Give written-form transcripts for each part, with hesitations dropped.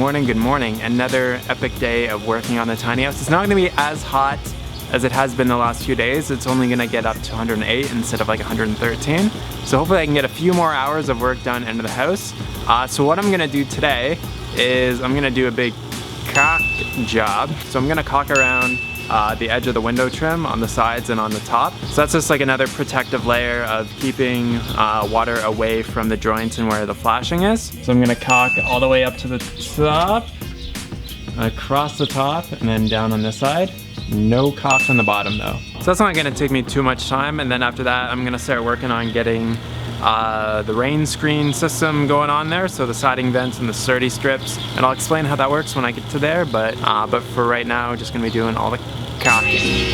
morning, good morning. Another epic day of working on the tiny house. It's not gonna be as hot as it has been the last few days. It's only gonna get up to 108 instead of like 113. So hopefully I can get a few more hours of work done into the house. So what I'm gonna do today is I'm gonna do a big caulk job. So I'm gonna caulk around the edge of the window trim on the sides and on the top. So that's just like another protective layer of keeping water away from the joints and where the flashing is. So I'm gonna caulk all the way up to the top, across the top, and then down on this side. No caulk on the bottom though. So that's not gonna take me too much time, and then after that I'm gonna start working on getting the rain screen system going on there, so the siding vents and the sturdy strips, and I'll explain how that works when I get to there, but for right now, just gonna be doing all the caulking.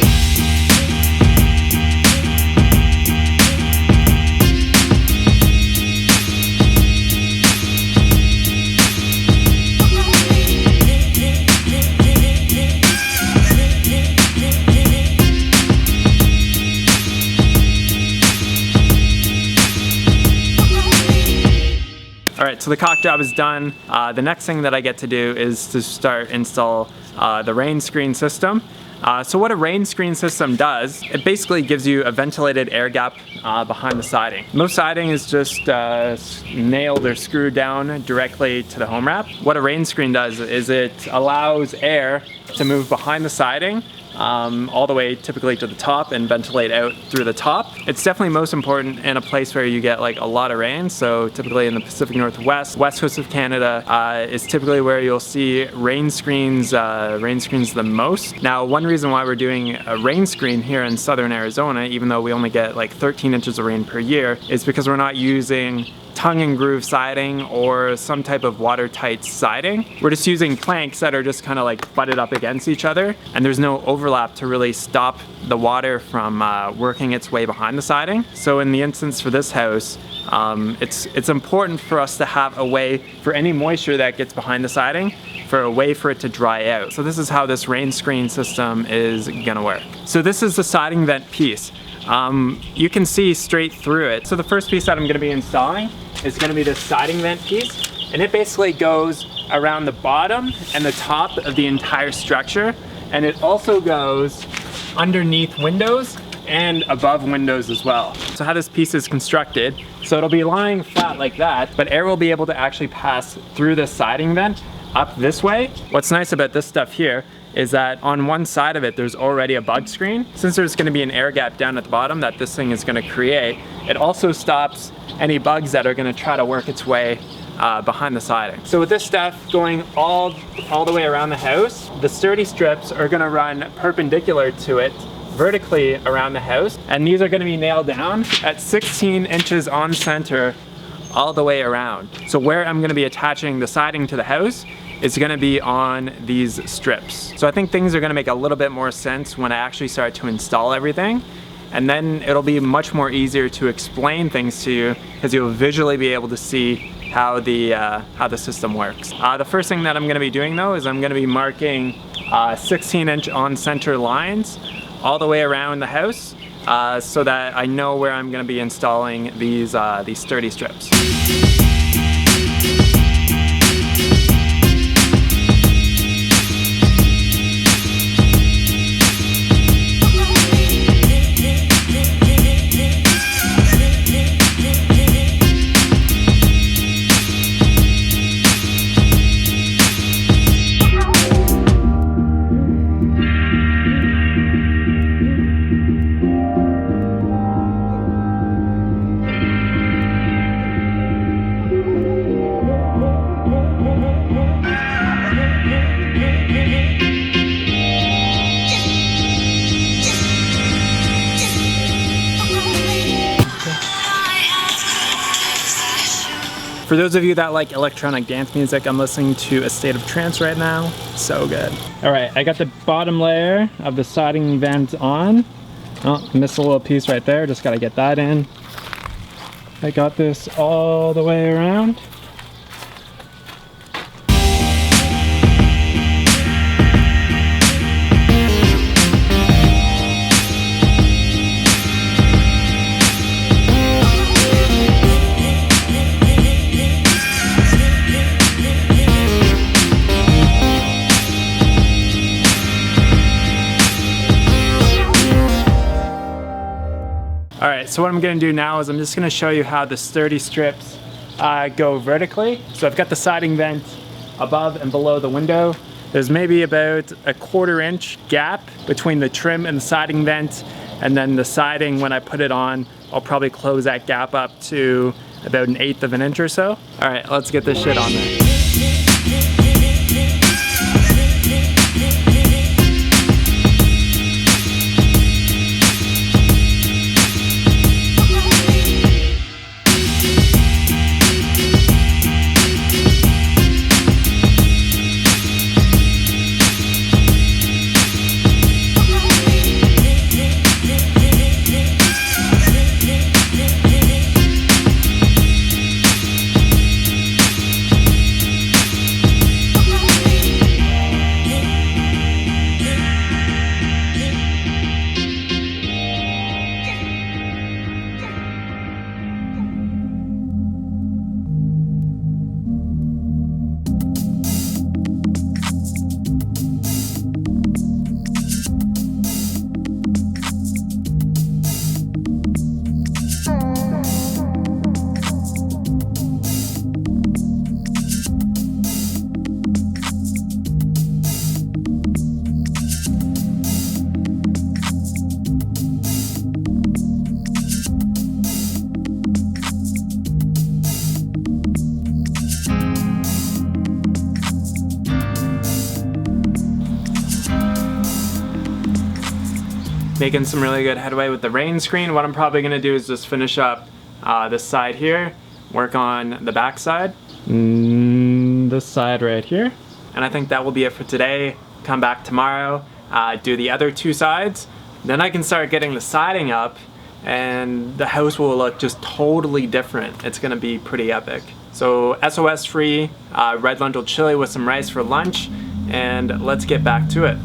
Alright, so the caulk job is done. The next thing that I get to do is to start install the rain screen system. So what a rain screen system does, it basically gives you a ventilated air gap behind the siding. Most siding is just nailed or screwed down directly to the home wrap. What a rain screen does is it allows air to move behind the siding all the way typically to the top and ventilate out through the top. It's definitely most important in a place where you get like a lot of rain. So typically in the Pacific Northwest, west coast of Canada is typically where you'll see rain screens the most. Now, one reason why we're doing a rain screen here in southern Arizona, even though we only get like 13 inches of rain per year, is because we're not using tongue and groove siding or some type of watertight siding. We're just using planks that are just kind of like butted up against each other, and there's no overlap to really stop the water from working its way behind the siding. So in the instance for this house, it's important for us to have a way for any moisture that gets behind the siding, for a way for it to dry out. So this is how this rain screen system is gonna work. So this is the siding vent piece. You can see straight through it. So the first piece that I'm gonna be installing is gonna be this siding vent piece, and it basically goes around the bottom and the top of the entire structure, and it also goes underneath windows and above windows as well. So how this piece is constructed, so it'll be lying flat like that, but air will be able to actually pass through the siding vent up this way. What's nice about this stuff here is that on one side of it there's already a bug screen. Since there's going to be an air gap down at the bottom that this thing is going to create, it also stops any bugs that are going to try to work its way behind the siding. So with this stuff going all the way around the house, the sturdy strips are going to run perpendicular to it vertically around the house, and these are going to be nailed down at 16 inches on center all the way around. So where I'm going to be attaching the siding to the house is going to be on these strips. So I think things are going to make a little bit more sense when I actually start to install everything, and then it'll be much more easier to explain things to you because you'll visually be able to see how the system works. The first thing that I'm going to be doing though is I'm going to be marking 16-inch on center lines all the way around the house so that I know where I'm going to be installing these sturdy strips. For those of you that like electronic dance music, I'm listening to A State of Trance right now. So good. All right, I got the bottom layer of the siding vent on. Oh, missed a little piece right there. Just gotta get that in. I got this all the way around. Alright, so what I'm gonna do now is I'm just gonna show you how the sturdy strips go vertically. So I've got the siding vent above and below the window. There's maybe about a 1/4 inch gap between the trim and the siding vent, and then the siding, when I put it on, I'll probably close that gap up to about 1/8 of an inch or so. Alright, let's get this shit on there. Making some really good headway with the rain screen. What I'm probably gonna do is just finish up this side here, work on the back side, this side right here. And I think that will be it for today. Come back tomorrow, do the other 2 sides. Then I can start getting the siding up and the house will look just totally different. It's gonna be pretty epic. So SOS free, red lentil chili with some rice for lunch, and let's get back to it.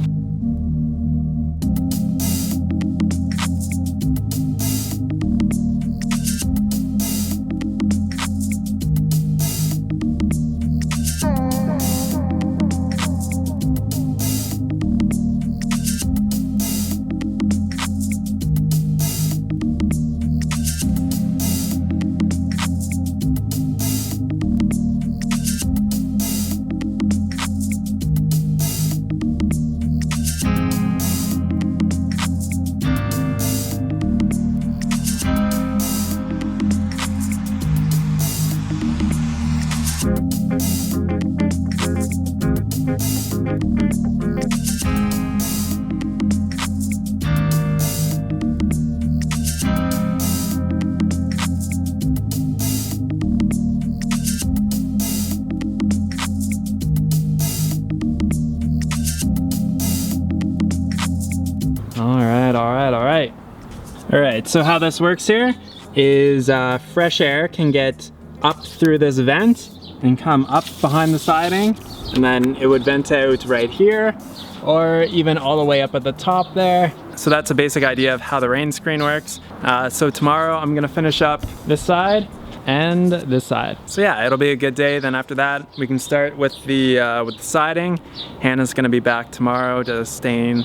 Alright, so how this works here is fresh air can get up through this vent and come up behind the siding, and then it would vent out right here or even all the way up at the top there. So that's a basic idea of how the rain screen works. So tomorrow I'm gonna finish up this side and this side. So yeah, it'll be a good day. Then after that, we can start with the siding. Hannah's gonna be back tomorrow to stain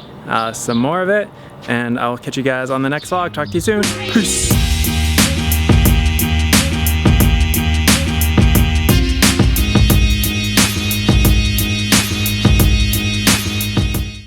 some more of it, and I'll catch you guys on the next vlog. Talk to you soon. Peace.